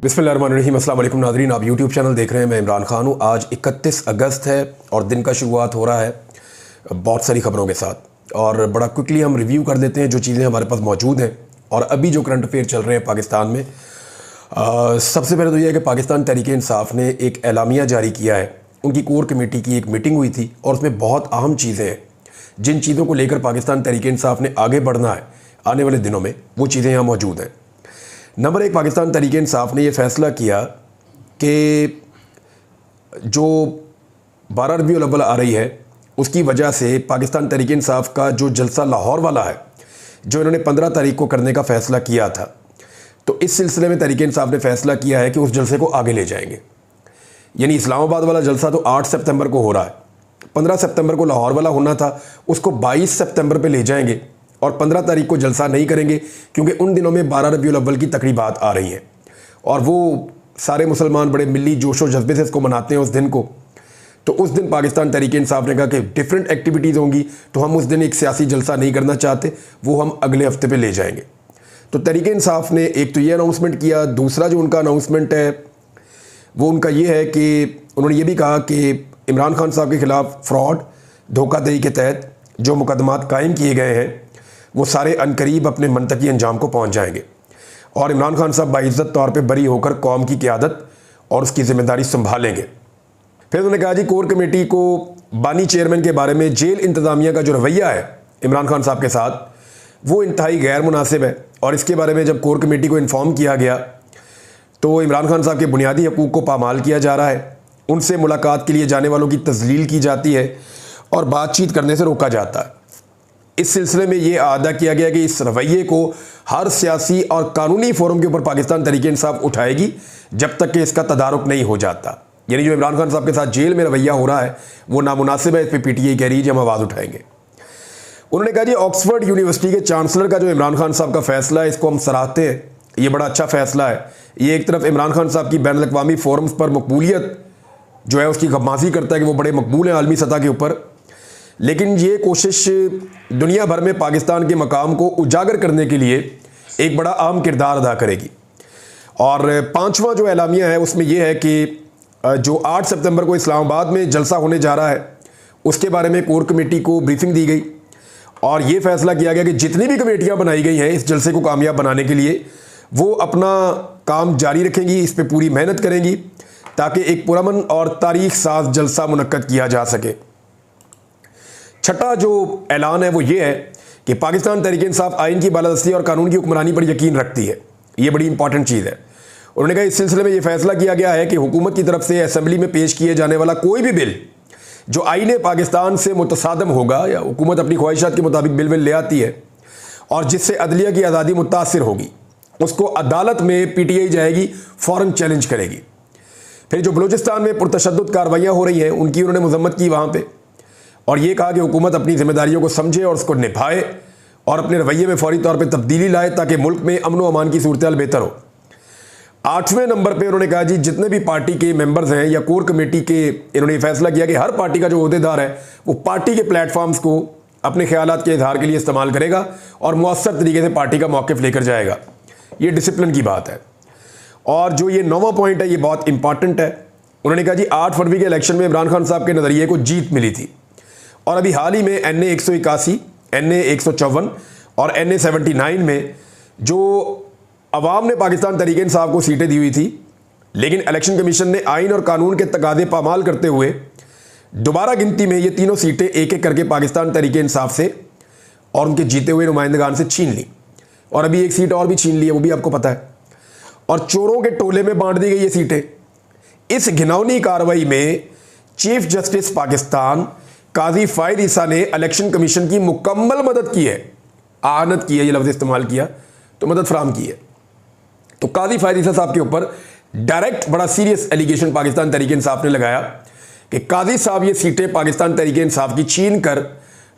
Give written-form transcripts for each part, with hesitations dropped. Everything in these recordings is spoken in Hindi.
बिस्मिल्लाहिर्रहमानिर्रहीम। अस्सलाम वालेकुम नाज़रीन, आप यूट्यूब चैनल देख रहे हैं। मैं इमरान खान हूँ। आज 31 अगस्त है और दिन का शुरुआत हो रहा है बहुत सारी ख़बरों के साथ, और बड़ा क्विकली हम रिव्यू कर देते हैं जो चीज़ें हमारे पास मौजूद हैं और अभी जो करंट अफेयर चल रहे हैं पाकिस्तान में। सबसे पहले तो यह है कि पाकिस्तान तहरीक इंसाफ ने एक एलामिया जारी किया है। उनकी कोर कमेटी की एक मीटिंग हुई थी और उसमें बहुत अहम चीज़ें हैं जिन चीज़ों को लेकर पाकिस्तान तहरीक इंसाफ ने आगे बढ़ना है आने वाले दिनों में, वो चीज़ें यहाँ मौजूद हैं। नंबर एक, पाकिस्तान तहरीक इंसाफ ने यह फ़ैसला किया कि जो 12 रबीउल अव्वल आ रही है उसकी वजह से पाकिस्तान तहरीक इंसाफ का जो जलसा लाहौर वाला है, जो इन्होंने 15 तारीख को करने का फ़ैसला किया था, तो इस सिलसिले में तहरीक इंसाफ ने फ़ैसला किया है कि उस जलसे को आगे ले जाएंगे। यानी इस्लामाबाद वाला जलसा तो 8 सितंबर को हो रहा है, 15 सितंबर को लाहौर वाला होना था, उसको 22 सितंबर पे ले जाएंगे और 15 तारीख को जलसा नहीं करेंगे क्योंकि उन दिनों में 12 रबीउल अव्वल की तकरीबात आ रही हैं और वो सारे मुसलमान बड़े मिली जोश व जज्बे से इसको मनाते हैं उस दिन को। तो उस दिन पाकिस्तान तहरीक इंसाफ ने कहा कि डिफरेंट एक्टिविटीज़ होंगी, तो हम उस दिन एक सियासी जलसा नहीं करना चाहते, वो हम अगले हफ्ते पे ले जाएंगे। तो तहरीक इंसाफ ने एक तो ये अनाउंसमेंट किया। दूसरा जो उनका अनाउंसमेंट है वो उनका ये है कि उन्होंने ये भी कहा कि इमरान खान साहब के ख़िलाफ़ फ्रॉड, धोखाधड़ी के तहत जो मुकदमात कायम किए गए हैं वो सारे अनकरीब अपने मनतकी अंजाम को पहुंच जाएंगे और इमरान खान साहब बाइज़्ज़त तौर पे बरी होकर कौम की क़यादत और उसकी ज़िम्मेदारी संभालेंगे। फिर उन्होंने कहा जी, कोर कमेटी को बानी चेयरमैन के बारे में जेल इंतज़ामिया का जो रवैया है इमरान खान साहब के साथ वो इंतहाई गैर मुनासिब है और इसके बारे में जब कोर कमेटी को इन्फॉर्म किया गया तो इमरान खान साहब के बुनियादी हकूक़ को पामाल किया जा रहा है, उनसे मुलाकात के लिए जाने वालों की तज़लील की जाती है और बातचीत करने से रोका जाता है। इस सिलसिले में ये आदा किया गया कि इस रवैये को हर सियासी और कानूनी फोरम के ऊपर पाकिस्तान तहरीक इंसाफ उठाएगी जब तक कि इसका तदारुक नहीं हो जाता। यानी जो इमरान खान साहब के साथ जेल में रवैया हो रहा है वो नामुनासिब है, इस पर पीटीआई कह रही है कि हम आवाज़ उठाएंगे। उन्होंने कहा जी, ऑक्सफोर्ड यूनिवर्सिटी के चांसलर का जो इमरान खान साहब का फ़ैसला है इसको हम सराहते हैं, ये बड़ा अच्छा फ़ैसला है। ये एक तरफ इमरान खान साहब की बैन अल-अक़वामी फोरम्स पर मकबूलियत जो है उसकी गमाज़ी करता है कि वो बड़े मकबूल हैं आलमी सतह के ऊपर, लेकिन ये कोशिश दुनिया भर में पाकिस्तान के मकाम को उजागर करने के लिए एक बड़ा अहम किरदार अदा करेगी। और पांचवा जो एलामिया है उसमें यह है कि जो 8 सितंबर को इस्लामाबाद में जलसा होने जा रहा है उसके बारे में कोर कमेटी को ब्रीफिंग दी गई और ये फैसला किया गया कि जितनी भी कमेटियां बनाई गई हैं इस जलसे को कामयाब बनाने के लिए वो अपना काम जारी रखेंगी, इस पर पूरी मेहनत करेंगी ताकि एक पुरअमन और तारीख साज जलसा मुनक्कद किया जा सके। छठा जो ऐलान है वो ये है कि पाकिस्तान तहरीक इंसाफ आइन की बालादस्ती और कानून की हुक्मरानी पर यकीन रखती है। ये बड़ी इंपॉर्टेंट चीज़ है। उन्होंने कहा इस सिलसिले में ये फैसला किया गया है कि हुकूमत की तरफ से असेंबली में पेश किए जाने वाला कोई भी बिल जो आईने पाकिस्तान से मुतसादम होगा या हुकूमत अपनी ख्वाहिशात के मुताबिक बिल ले आती है और जिससे अदलिया की आज़ादी मुतासिर होगी उसको अदालत में पीटीआई जाएगी, फ़ौरन चैलेंज करेगी। फिर जो बलूचिस्तान में पुरतशद्दुद कार्रवाइयाँ हो रही हैं उनकी उन्होंने मजम्मत की वहाँ पर और ये कहा कि हुकूमत अपनी जिम्मेदारियों को समझे और उसको निभाए और अपने रवैये में फौरी तौर पे तब्दीली लाए ताकि मुल्क में अमन व अमान की सूरत बेहतर हो। 8वें नंबर पे उन्होंने कहा जी, जितने भी पार्टी के मेंबर्स हैं या कोर कमेटी के, इन्होंने फैसला किया कि हर पार्टी का जो ओहदेदार है वो पार्टी के प्लेटफॉर्म्स को अपने ख्यालात के इजहार के लिए इस्तेमाल करेगा और मौसर तरीके से पार्टी का मौक़िफ़ लेकर जाएगा। ये डिसिप्लिन की बात है। और जो ये 9वां पॉइंट है ये बहुत इंपॉर्टेंट है। उन्होंने कहा जी, 8 फरवरी के इलेक्शन में इमरान खान साहब के नज़रिए को जीत मिली थी और अभी हाल ही में NA 181, NA 154 और NA 79 में जो अवाम ने पाकिस्तान तहरीक इंसाफ को सीटें दी हुई थी, लेकिन इलेक्शन कमीशन ने आइन और कानून के तकादे पामाल करते हुए दोबारा गिनती में ये तीनों सीटें एक एक करके पाकिस्तान तहरीक इंसाफ से और उनके जीते हुए नुमाइंदगान से छीन ली और अभी एक सीट और भी छीन ली है, वो भी आपको पता है। और चोरों के टोले में बांट दी गई ये सीटें। इस घिनौनी कार्रवाई में चीफ जस्टिस पाकिस्तान काजी फायद ईसा ने इलेक्शन कमीशन की मुकम्मल मदद की है। आनत की है, ये लफ्ज़ इस्तेमाल किया, तो मदद फराम की है। तो काजी फायद ईसा साहब के ऊपर डायरेक्ट बड़ा सीरियस एलिगेशन पाकिस्तान तहरीक इंसाफ ने लगाया कि काजी साहब ये सीटें पाकिस्तान तहरीक इंसाफ की छीन कर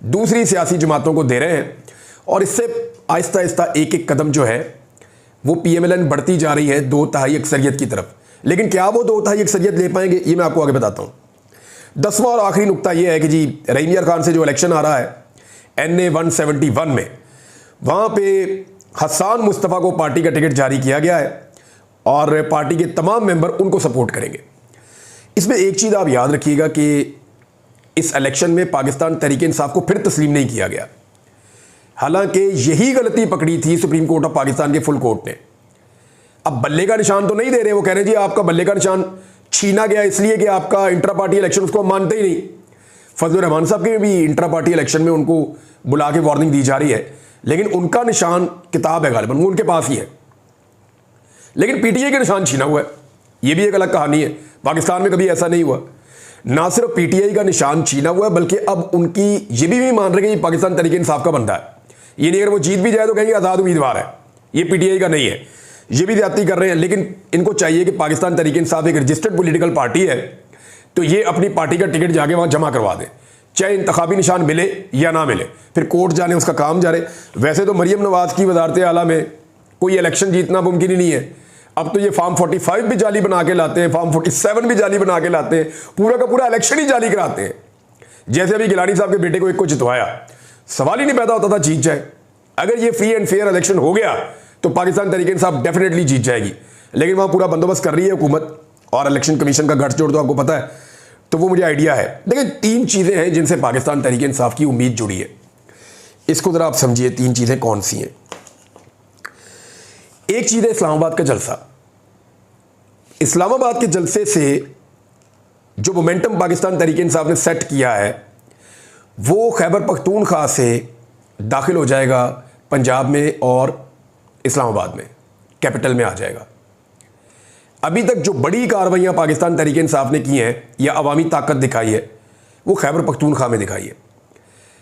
दूसरी सियासी जमातों को दे रहे हैं और इससे आहिस्ता आहिस्ता एक एक कदम जो है वो PMLN बढ़ती जा रही है 2/3 अक्सरियत की तरफ। लेकिन क्या वो 2/3 अक्सरियत ले पाएंगे, ये मैं आपको आगे बताता हूँ। 10वां और आखिरी नुकता यह है कि जी, रहीम यार खान से जो इलेक्शन आ रहा है NA 171 में, वहाँ पे हसन मुस्तफ़ा को पार्टी का टिकट जारी किया गया है और पार्टी के तमाम मेंबर उनको सपोर्ट करेंगे। इसमें एक चीज़ आप याद रखिएगा कि इस इलेक्शन में पाकिस्तान तहरीक इंसाफ को फिर तस्लीम नहीं किया गया। हालांकि यही गलती पकड़ी थी सुप्रीम कोर्ट ऑफ पाकिस्तान के फुल कोर्ट ने। अब बल्ले का निशान तो नहीं दे रहे, वो कह रहे हैं जी आपका बल्ले का निशान छीना गया इसलिए कि आपका इंट्रा पार्टी इलेक्शन, उसको हम मानते ही नहीं। फजलुर रहमान साहब के भी इंट्रा पार्टी इलेक्शन में उनको बुला के वार्निंग दी जा रही है, लेकिन उनका निशान किताब है गालिबन, वो उनके पास ही है। लेकिन पीटीआई के निशान छीना हुआ है, ये भी एक अलग कहानी है। पाकिस्तान में कभी ऐसा नहीं हुआ। ना सिर्फ पीटीआई का निशान छीना हुआ है, बल्कि अब उनकी ये भी मान रहे कि पाकिस्तान तहरीक इंसाफ का बंदा है। ये नहीं, अगर वो जीत भी जाए तो कहेंगे आज़ाद उम्मीदवार है, ये पीटीआई का नहीं है। ये भी ज्यादती कर रहे हैं। लेकिन इनको चाहिए कि पाकिस्तान तहरीक इंसाफ एक रजिस्टर्ड पॉलिटिकल पार्टी है, तो ये अपनी पार्टी का टिकट जाके वहां जमा करवा दें, चाहे इंतखाबी निशान मिले या ना मिले, फिर कोर्ट जाने उसका काम जा रहे। वैसे तो मरियम नवाज की वजारत आला में कोई इलेक्शन जीतना मुमकिन ही नहीं है। अब तो ये फॉर्म 45 भी जाली बना के लाते हैं, फॉर्म 47 भी जाली बना के लाते हैं, पूरा का पूरा इलेक्शन ही जाली कराते हैं। जैसे अभी गिलानी साहब के बेटे को एक को जितवाया, सवाल ही नहीं पैदा होता था जीत जाए। अगर ये फ्री एंड फेयर इलेक्शन हो गया तो पाकिस्तान तहरीक इंसाफ डेफिनेटली जीत जाएगी। लेकिन वहां पूरा बंदोबस्त कर रही है हुकूमत, और इलेक्शन कमीशन का गठजोड़ तो आपको पता है, तो वो मुझे आइडिया है। देखिए 3 चीजें हैं जिनसे पाकिस्तान तहरीक इंसाफ की उम्मीद जुड़ी है। इसको जरा आप समझिए 3 चीजें कौन सी हैं। एक चीज है इस्लामाबाद का जलसा। इस्लामाबाद के जलसे से जो मोमेंटम पाकिस्तान तहरीक इंसाफ ने सेट किया है, वो खैबर पख्तूनख्वा से दाखिल हो जाएगा पंजाब में और इस्लामाबाद में, कैपिटल में आ जाएगा। अभी तक जो बड़ी कार्रवाइयां पाकिस्तान तहरीक इंसाफ ने की हैं या अवामी ताकत दिखाई है, वो खैबर पख्तूनख्वा में दिखाई है।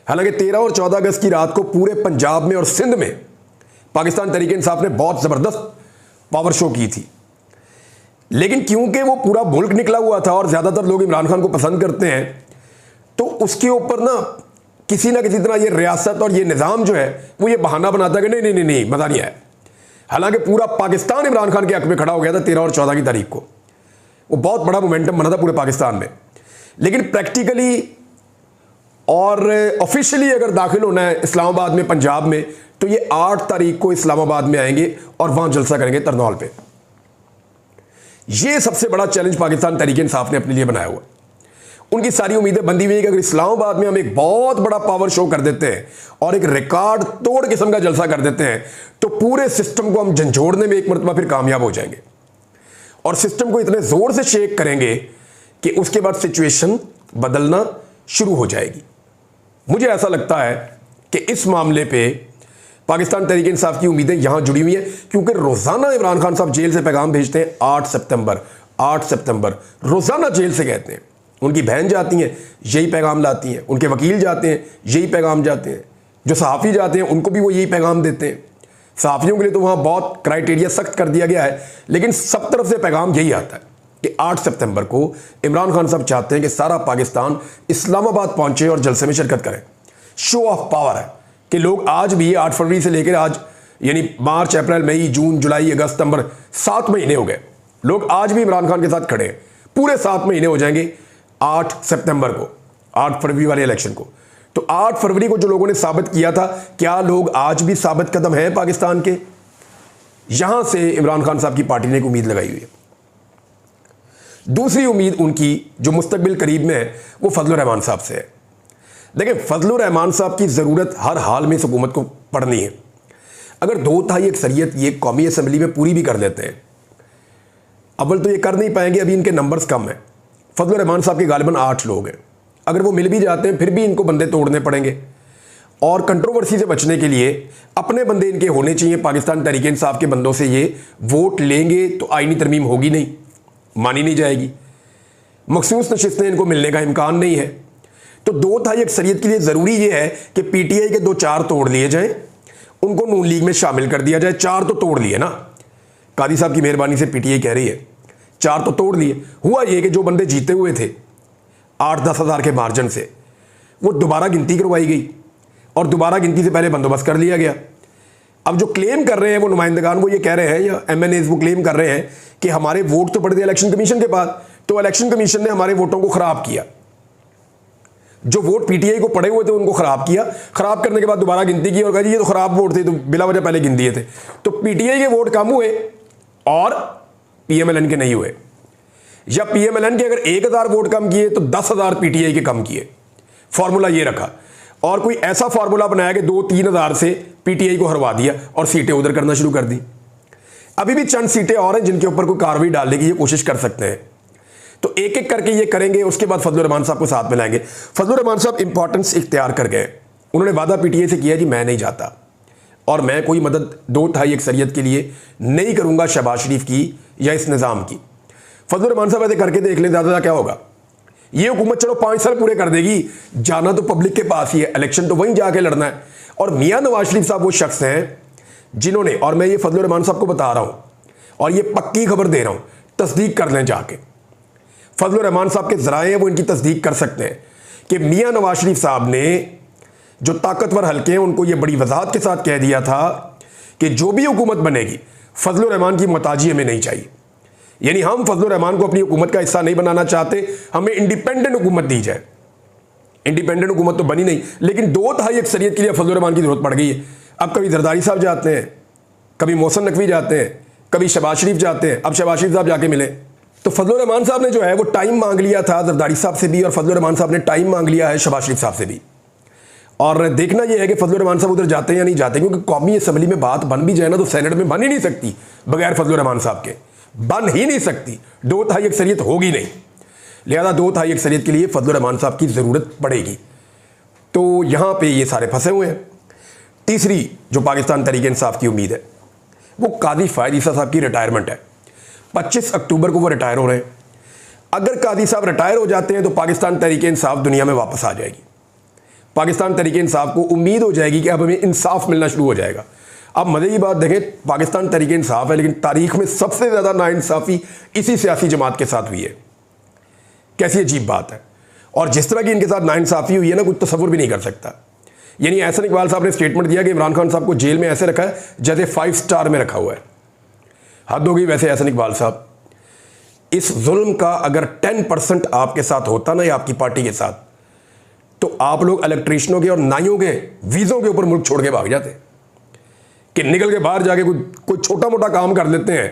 हालांकि 13 और 14 अगस्त की रात को पूरे पंजाब में और सिंध में पाकिस्तान तहरीक इंसाफ ने बहुत ज़बरदस्त पावर शो की थी। लेकिन क्योंकि वो पूरा मुल्क निकला हुआ था और ज़्यादातर लोग इमरान खान को पसंद करते हैं, तो उसके ऊपर ना किसी तरह ये रियासत और ये निज़ाम जो है वो ये बहाना बनाता है कि नहीं नहीं नहीं मज़ा नहीं आया। हालांकि पूरा पाकिस्तान इमरान खान के हक में खड़ा हो गया था 13 और 14 की तारीख को। वो बहुत बड़ा मोमेंटम बना था पूरे पाकिस्तान में। लेकिन प्रैक्टिकली और ऑफिशियली अगर दाखिल होना है इस्लामाबाद में, पंजाब में, तो ये 8 तारीख को इस्लामाबाद में आएंगे और वहां जलसा करेंगे तरनौल पे। ये सबसे बड़ा चैलेंज पाकिस्तान तहरीक इंसाफ ने अपने लिए बनाया हुआ। उनकी सारी उम्मीदें बंधी हुई है कि अगर इस्लामाबाद में हम एक बहुत बड़ा पावर शो कर देते हैं और एक रिकॉर्ड तोड़ किस्म का जलसा कर देते हैं, तो पूरे सिस्टम को हम झंझोड़ने में एक मरतबा फिर कामयाब हो जाएंगे और सिस्टम को इतने जोर से शेक करेंगे कि उसके बाद सिचुएशन बदलना शुरू हो जाएगी। मुझे ऐसा लगता है कि इस मामले पे पाकिस्तान तहरीक इंसाफ की उम्मीदें यहां जुड़ी हुई हैं, क्योंकि रोजाना इमरान खान साहब जेल से पैगाम भेजते हैं 8 सितंबर 8 सितंबर, रोजाना जेल से कहते हैं। उनकी बहन जाती हैं, यही पैगाम लाती हैं, उनके वकील जाते हैं, यही पैगाम जाते हैं, जो सहाफ़ी जाते हैं उनको भी वो यही पैगाम देते हैं। सहाफ़ियों के लिए तो वहाँ बहुत क्राइटेरिया सख्त कर दिया गया है, लेकिन सब तरफ से पैगाम यही आता है कि 8 सितंबर को इमरान खान साहब चाहते हैं कि सारा पाकिस्तान इस्लामाबाद पहुँचे और जलसे में शिरकत करें। शो ऑफ पावर है कि लोग आज भी 8 फरवरी से लेकर आज, यानी मार्च, अप्रैल, मई, जून, जुलाई, अगस्त, सितंबर, 7 महीने हो गए, लोग आज भी इमरान खान के साथ खड़े हैं। पूरे 7 महीने हो जाएंगे 8 सितंबर को, 8 फरवरी वाले इलेक्शन को। तो 8 फरवरी को जो लोगों ने साबित किया था, क्या लोग आज भी साबित कदम हैं पाकिस्तान के? यहां से इमरान खान साहब की पार्टी ने एक उम्मीद लगाई हुई है। दूसरी उम्मीद उनकी जो मुस्तकबिल करीब में है, वो फजलुर रहमान साहब से है। देखिए फजलुर रहमान साहब की ज़रूरत हर हाल में इस हुकूमत को पड़नी है। अगर 2/3 अक्सरियत ये कौमी असम्बली में पूरी भी कर लेते हैं, अव्वल तो ये कर नहीं पाएंगे, अभी इनके नंबर्स कम हैं। फजलुर रहमान साहब के गालिबन 8 लोग हैं। अगर वो मिल भी जाते हैं फिर भी इनको बंदे तोड़ने पड़ेंगे, और कंट्रोवर्सी से बचने के लिए अपने बंदे इनके होने चाहिए। पाकिस्तान तहरीक इंसाफ के बंदों से ये वोट लेंगे तो आईनी तरमीम होगी नहीं, मानी नहीं जाएगी, मखसूस नशिस्तें इनको मिलने का इम्कान नहीं है। तो 2/3 अक्सरियत के लिए ज़रूरी ये है कि पीटीआई के 2-4 तोड़ लिए जाएं, उनको नून लीग में शामिल कर दिया जाए। 4 तो तोड़ लिए ना, कादी साहब की मेहरबानी से पीटीआई कह रही है 4 तो तोड़ लिए। हुआ ये कि जो बंदे जीते हुए थे 8-10 हज़ार के मार्जिन से, वो दोबारा गिनती करवाई गई और दोबारा गिनती से पहले बंदोबस्त कर लिया गया। अब जो क्लेम कर रहे हैं वो नुमाइंदगान, वो ये कह रहे हैं, या एमएनएज वो क्लेम कर रहे हैं कि हमारे वोट तो पड़े थे इलेक्शन कमीशन के पास, तो इलेक्शन कमीशन ने हमारे वोटों को खराब किया। जो वोट पीटीआई को पड़े हुए थे उनको खराब किया, खराब करने के बाद दोबारा गिनती की और कहा ये तो खराब वोट थे, तो बिला वजह पहले गिन दिए थे। तो पीटीआई के वोट कम हुए और पीएमएलएन के नहीं हुए, या पीएमएलएन के अगर 1000 वोट कम किए तो 10,000 पीटीआई के कम किए। फॉर्मूला ये रखा, और कोई ऐसा फॉर्मूला बनाया कि 2-3 हज़ार से पीटीआई को हरवा दिया और सीटें उधर करना शुरू कर दी। अभी भी चंद सीटें और हैं जिनके ऊपर कोई कार्रवाई डालने की ये कोशिश कर सकते हैं। तो एक एक करके ये करेंगे, उसके बाद फजलुर रहमान साहब को साथ में लाएंगे। फजलुर रहमान साहब इंपॉर्टेंस इख्तियार कर गए। उन्होंने वादा पीटीआई से किया जी मैं नहीं जाता और मैं कोई मदद 2/3 अक्सरियत के लिए नहीं करूंगा शहबाज शरीफ की या इस निज़ाम की। फजलुर रहमान साहब ऐसे करके देख लें, ज़्यादा क्या होगा। ये हुकूमत चलो 5 साल पूरे कर देगी, जाना तो पब्लिक के पास ही है, इलेक्शन तो वहीं जाके लड़ना है। और मियां नवाज शरीफ साहब वो शख्स हैं जिन्होंने, और मैं ये फजलुर रहमान साहब को बता रहा हूं और ये पक्की खबर दे रहा हूं, तस्दीक कर लें जाके। फजलुर रहमान साहब के ज़राए हैं वो इनकी तस्दीक कर सकते हैं कि मियां नवाज शरीफ साहब ने जो ताकतवर हल्के हैं उनको ये बड़ी वजाहत के साथ कह दिया था कि जो भी हुकूमत बनेगी फजलुर रहमान की मोहताजी हमें नहीं चाहिए। यानी हम फजलुर रहमान को अपनी हुकूमत का हिस्सा नहीं बनाना चाहते, हमें इंडिपेंडेंट हुकूमत दी जाए। इंडिपेंडेंट हुकूमत तो बनी नहीं, लेकिन 2/3 अक्सरियत के लिए फजलुर रहमान की जरूरत पड़ गई है। अब कभी जरदारी साहब जाते हैं, कभी मोहसिन नकवी जाते हैं, कभी शहबाज शरीफ जाते हैं, अब शहबाज शरीफ साहब जाके मिले। तो फजलुर रहमान साहब ने जो है वो टाइम मांग लिया था जरदारी साहब से भी, और फजलुर रहमान साहब ने टाइम मांग लिया है शहबाज शरीफ साहब से भी। और देखना यह है कि फजलुर रहमान साहब उधर जाते हैं या नहीं जाते, क्योंकि कौमी असम्बली में बात बन भी जाए ना तो सेनेट में बन ही नहीं सकती बगैर फजलुर रहमान साहब के, बन ही नहीं सकती। 2/3 अक्सरियत होगी नहीं, लिहाजा 2/3 अक्सरियत के लिए फजलुर रहमान साहब की ज़रूरत पड़ेगी। तो यहाँ पे ये सारे फंसे हुए हैं। तीसरी जो पाकिस्तान तहरीक इंसाफ की उम्मीद है वो काजी फ़ायद ईसा साहब की रिटायरमेंट है। 25 अक्टूबर को वो रिटायर हो रहे हैं। अगर काजी साहब रिटायर हो जाते हैं तो पाकिस्तान तहरीक इंसाफ दुनिया में वापस आ जाएगी। पाकिस्तान तहरीक इंसाफ को उम्मीद हो जाएगी कि अब हमें इंसाफ मिलना शुरू हो जाएगा। अब मज़े की बात देखें, पाकिस्तान तहरीक इंसाफ है लेकिन तारीख में सबसे ज़्यादा नाइंसाफ़ी इसी सियासी जमात के साथ हुई है। कैसी अजीब बात है। और जिस तरह की इनके साथ नाइंसाफ़ी हुई है ना, कुछ तसव्वुर भी नहीं कर सकता। यानी एहसन इकबाल साहब ने स्टेटमेंट दिया कि इमरान खान साहब को जेल में ऐसे रखा है जैसे 5 स्टार में रखा हुआ है। हद होगी वैसे एहसन इकबाल साहब। इस जुल्म का अगर 10% आपके साथ होता ना या आपकी पार्टी के साथ, तो आप लोग इलेक्ट्रीशियनों के और नाइयों के वीज़ों के ऊपर मुल्क छोड़ के भाग जाते कि निकल के बाहर जाके कोई छोटा मोटा काम कर लेते हैं,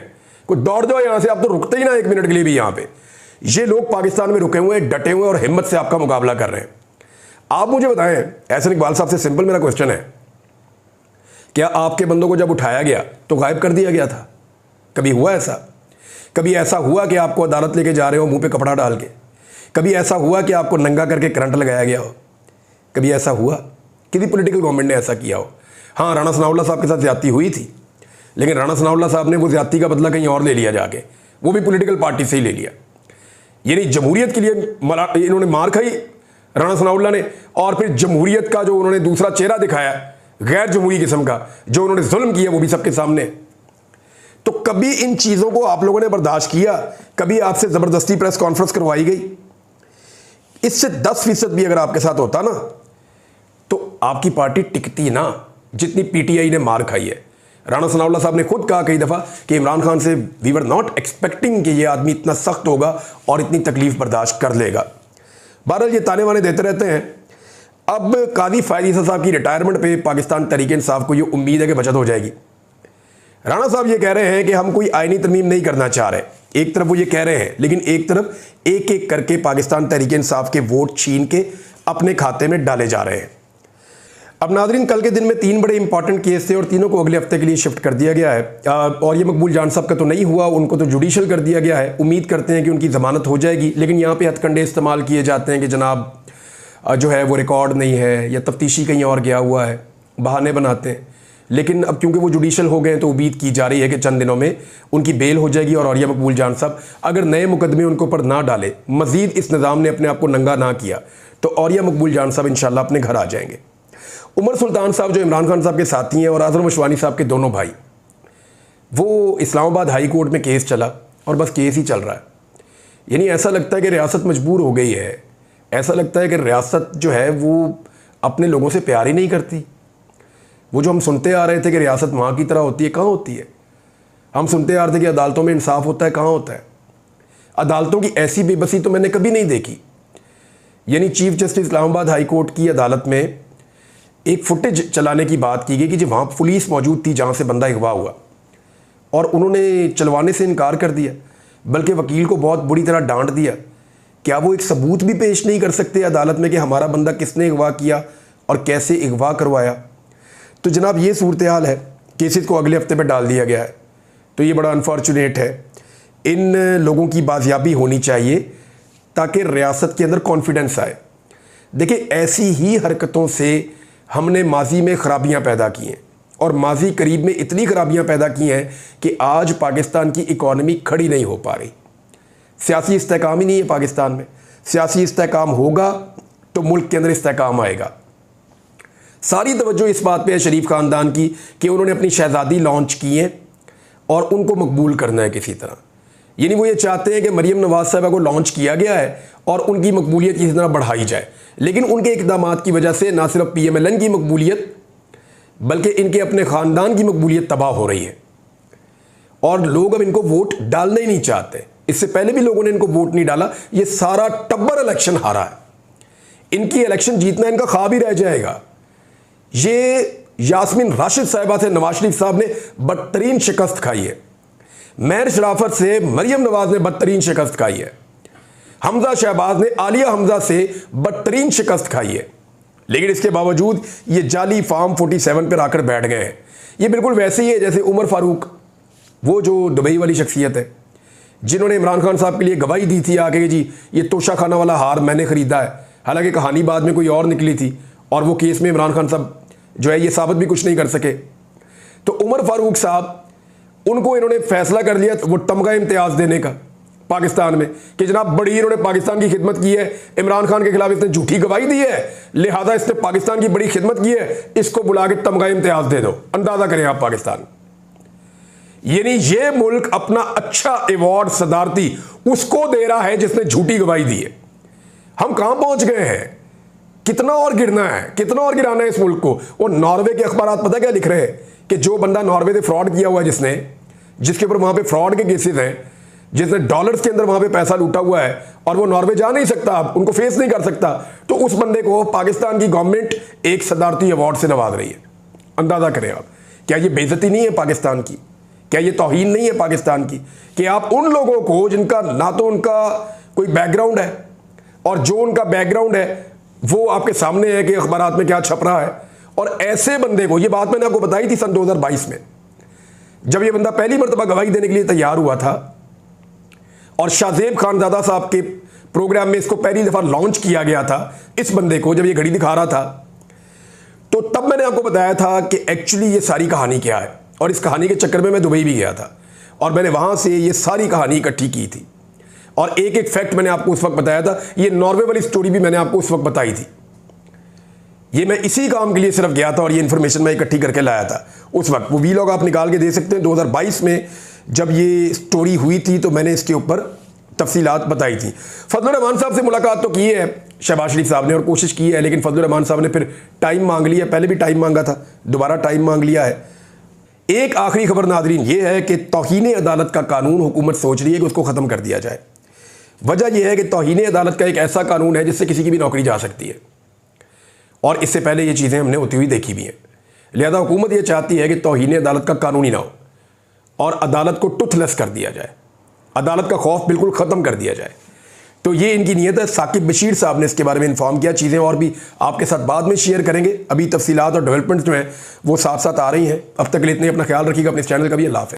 कोई दौड़ जाओ यहां से, आप तो रुकते ही ना 1 मिनट के लिए भी। यहां पे ये लोग पाकिस्तान में रुके हुए हैं, डटे हुए और हिम्मत से आपका मुकाबला कर रहे हैं। आप मुझे बताएं, एहसन इकबाल साहब से सिंपल मेरा क्वेश्चन है, क्या आपके बंदों को जब उठाया गया तो गायब कर दिया गया था? कभी हुआ ऐसा? कभी ऐसा हुआ कि आपको अदालत लेके जा रहे हो मुंह पे कपड़ा डाल के? कभी ऐसा हुआ कि आपको नंगा करके करंट लगाया गया हो? कभी ऐसा हुआ? किसी पॉलिटिकल गवर्नमेंट ने ऐसा किया हो? हाँ, राणा सनाउल्लाह साहब के साथ ज्यादती हुई थी, लेकिन राणा सनाउल्लाह साहब ने वो ज्यादती का बदला कहीं और ले लिया जाके, वो भी पॉलिटिकल पार्टी से ही ले लिया। यानी जमहूरियत के लिए इन्होंने मार खाई राणा सनाउल्लाह ने, और फिर जमहूरियत का जो उन्होंने दूसरा चेहरा दिखाया गैर जमहूरी किस्म का, जो उन्होंने जुल्म किया वो भी सबके सामने। तो कभी इन चीज़ों को आप लोगों ने बर्दाश्त किया? कभी आपसे ज़बरदस्ती प्रेस कॉन्फ्रेंस करवाई गई? इससे 10% भी अगर आपके साथ होता ना तो आपकी पार्टी टिकती ना, जितनी पीटीआई ने मार खाई है। राणा सनाउल्लाह साहब ने खुद कहा कई दफ़ा कि इमरान खान से वी वर नॉट एक्सपेक्टिंग कि ये आदमी इतना सख्त होगा और इतनी तकलीफ बर्दाश्त कर लेगा। बहरहाल ये ताने वाने देते रहते हैं। अब काजी फ़ायद ईसा साहब की रिटायरमेंट पे पाकिस्तान तहरीक इंसाफ को ये उम्मीद है कि बचत हो जाएगी। राणा साहब ये कह रहे हैं कि हम कोई आईनी तरमीम नहीं करना चाह रहे, एक तरफ वो ये कह रहे हैं, लेकिन एक तरफ एक एक करके पाकिस्तान तहरीक इंसाफ के वोट छीन के अपने खाते में डाले जा रहे हैं। अब नाज़रीन, कल के दिन में 3 बड़े इंपॉर्टेंट केस थे और तीनों को अगले हफ्ते के लिए शिफ्ट कर दिया गया है। और ये मकबूल जान साहब का तो नहीं हुआ, उनको तो जुडिशल कर दिया गया है। उम्मीद करते हैं कि उनकी ज़मानत हो जाएगी, लेकिन यहाँ पे हथकंडे इस्तेमाल किए जाते हैं कि जनाब जो है वो रिकॉर्ड नहीं है या तफ्तीशी कहीं और गया हुआ है, बहाने बनाते हैं। लेकिन अब क्योंकि वो जुडिशल हो गए तो उम्मीद की जा रही है कि चंद दिनों में उनकी बेल हो जाएगी। और ये मकबूल जान साहब अगर नए मुकदमे उनके ऊपर ना डाले, मज़ीद इस निज़ाम ने अपने आप को नंगा ना किया, तो और ये मकबूल जान साहब इंशाल्लाह अपने घर आ जाएंगे। उमर सुल्तान साहब जो इमरान खान साहब के साथी हैं और आज़म अशवानी साहब के दोनों भाई, वो इस्लामाबाद हाई कोर्ट में केस चला और बस केस ही चल रहा है। यानी ऐसा लगता है कि रियासत मजबूर हो गई है, ऐसा लगता है कि रियासत जो है वो अपने लोगों से प्यार ही नहीं करती। वो जो हम सुनते आ रहे थे कि रियासत माँ की तरह होती है, कहाँ होती है? हम सुनते आ रहे थे कि अदालतों में इंसाफ होता है, कहाँ होता है? अदालतों की ऐसी बेबसी तो मैंने कभी नहीं देखी। यानी chief justice Islamabad high court की अदालत में एक फुटेज चलाने की बात की गई कि जो वहाँ पुलिस मौजूद थी जहाँ से बंदा अगवा हुआ, और उन्होंने चलवाने से इनकार कर दिया, बल्कि वकील को बहुत बुरी तरह डांट दिया। क्या वो एक सबूत भी पेश नहीं कर सकते अदालत में कि हमारा बंदा किसने अगवा किया और कैसे अगवा करवाया? तो जनाब ये सूरत हाल है, केसेस को अगले हफ्ते में डाल दिया गया है। तो ये बड़ा अनफॉर्चुनेट है। इन लोगों की बाजियाबी होनी चाहिए ताकि रियासत के अंदर कॉन्फिडेंस आए। देखिए, ऐसी ही हरकतों से हमने माजी में ख़राबियाँ पैदा की हैं और माजी करीब में इतनी ख़राबियाँ पैदा की हैं कि आज पाकिस्तान की इकॉनमी खड़ी नहीं हो पा रही। सियासी इस्तेहकाम ही नहीं है पाकिस्तान में। सियासी इस्तेहकाम होगा तो मुल्क के अंदर इस्तेहकाम आएगा। सारी तवज्जो इस बात पे है शरीफ ख़ानदान की कि उन्होंने अपनी शहज़ादी लॉन्च की है और उनको मकबूल करना है किसी तरह। यानी वो ये चाहते हैं कि मरीम नवाज साहिबा को लॉन्च किया गया है और उनकी मकबूलियत किसी तरह बढ़ाई जाए, लेकिन उनके इक़दामात की वजह से ना सिर्फ PMLN की मकबूलियत बल्कि इनके अपने ख़ानदान की मकबूलियत तबाह हो रही है और लोग अब इनको वोट डालना ही नहीं चाहते। इससे पहले भी लोगों ने इनको वोट नहीं डाला। ये सारा टब्बर इलेक्शन हारा है। इनकी इलेक्शन जीतना इनका ख्वाब ही रह जाएगा। ये यास्मीन राशिद साहिबा से नवाज शरीफ साहब ने बदतरीन शिकस्त खाई है। महर शराफत से मरियम नवाज ने बदतरीन शिकस्त खाई है। हमजा शहबाज ने आलिया हमजा से बदतरीन शिकस्त खाई है। लेकिन इसके बावजूद ये जाली फार्म 47 पर आकर बैठ गए हैं। ये बिल्कुल वैसे ही है जैसे उमर फारूक, वो जो दुबई वाली शख्सियत है जिन्होंने इमरान खान साहब के लिए गवाही दी थी आके जी ये तोशा खाना वाला हार मैंने ख़रीदा है। हालांकि कहानी बाद में कोई और निकली थी और वो केस में इमरान खान साहब जो है ये साबित भी कुछ नहीं कर सके। तो उमर फारूक साहब, उनको इन्होंने फैसला कर लिया वो तमगा इम्तियाज़ देने का पाकिस्तान में कि जनाब बड़ी इन्होंने पाकिस्तान की खिदमत की है, इमरान खान के खिलाफ इसने झूठी गवाही दी है, लिहाजा इसने पाकिस्तान की बड़ी खिदमत की है, इसको बुला के तमगा इम्तियाज़ दे दो। अंदाज़ा करें आप पाकिस्तान, यानी ये मुल्क अपना अच्छा अवार्ड सदारती उसको दे रहा है जिसने झूठी गवाही दी है। हम कहां पहुंच गए हैं? कितना और गिरना है, कितना और गिराना है इस मुल्क को। और नॉर्वे के अखबार पता क्या लिख रहे हैं कि जो बंदा नॉर्वे से फ्रॉड किया हुआ है, जिसके ऊपर वहां पे फ्रॉड के केसेस हैं, जिसने डॉलर्स के अंदर वहां पे पैसा लूटा हुआ है और वो नॉर्वे जा नहीं सकता, अब उनको फेस नहीं कर सकता, तो उस बंदे को पाकिस्तान की गवर्नमेंट एक सदारती अवार्ड से नवाज रही है। अंदाजा करें आप, क्या ये बेइज्जती नहीं है पाकिस्तान की? क्या ये तौहीन नहीं है पाकिस्तान की कि आप उन लोगों को जिनका ना तो उनका कोई बैकग्राउंड है और जो उनका बैकग्राउंड है वो आपके सामने है कि अखबारात में क्या छप रहा है, और ऐसे बंदे को, ये बात मैंने आपको बताई थी सन 2022 में जब ये बंदा पहली मरतबा गवाही देने के लिए तैयार हुआ था और शाहजेब खानजादा साहब के प्रोग्राम में इसको पहली दफा लॉन्च किया गया था। इस बंदे को जब ये घड़ी दिखा रहा था तो तब मैंने आपको बताया था कि एक्चुअली ये सारी कहानी क्या है, और इस कहानी के चक्कर में मैं दुबई भी गया था और मैंने वहां से ये सारी कहानी इकट्ठी की थी और एक एक फैक्ट मैंने आपको उस वक्त बताया था। ये नॉर्वे वाली स्टोरी भी मैंने आपको उस वक्त बताई थी। ये मैं इसी काम के लिए सिर्फ गया था और ये इन्फॉर्मेशन मैं इकट्ठी करके लाया था उस वक्त। वो वीलॉग आप निकाल के दे सकते हैं। 2022 में जब ये स्टोरी हुई थी तो मैंने इसके ऊपर तफसीलात बताई थी। फजलुर रहमान साहब से मुलाकात तो की है शहबाज शरीफ साहब ने और कोशिश की है, लेकिन फजलुर रहमान साहब ने फिर टाइम मांग लिया। पहले भी टाइम मांगा था, दोबारा टाइम मांग लिया है। एक आखिरी खबर नादरीन ये है कि तौहीन अदालत का कानून हुकूमत सोच रही है कि उसको ख़त्म कर दिया जाए। वजह यह है कि तौहीन अदालत का एक ऐसा कानून है जिससे किसी की भी नौकरी जा सकती है और इससे पहले ये चीज़ें हमने होती हुई देखी भी हैं। लिहाजा हुकूमत ये चाहती है कि तौहीन अदालत का कानून ही ना हो और अदालत को टुथलेस कर दिया जाए, अदालत का खौफ बिल्कुल ख़त्म कर दिया जाए। तो ये इनकी नीयत है। साकिब बशीर साहब ने इसके बारे में इन्फॉर्म किया। चीज़ें और भी आपके साथ बाद में शेयर करेंगे। अभी तफसीलात और डेवलपमेंट्स जो हैं वो साथ साथ आ रही हैं। अब तक के लिए इतने, अपना ख्याल रखिएगा, अपने चैनल का भी। अल्लाह हाफ़िज़।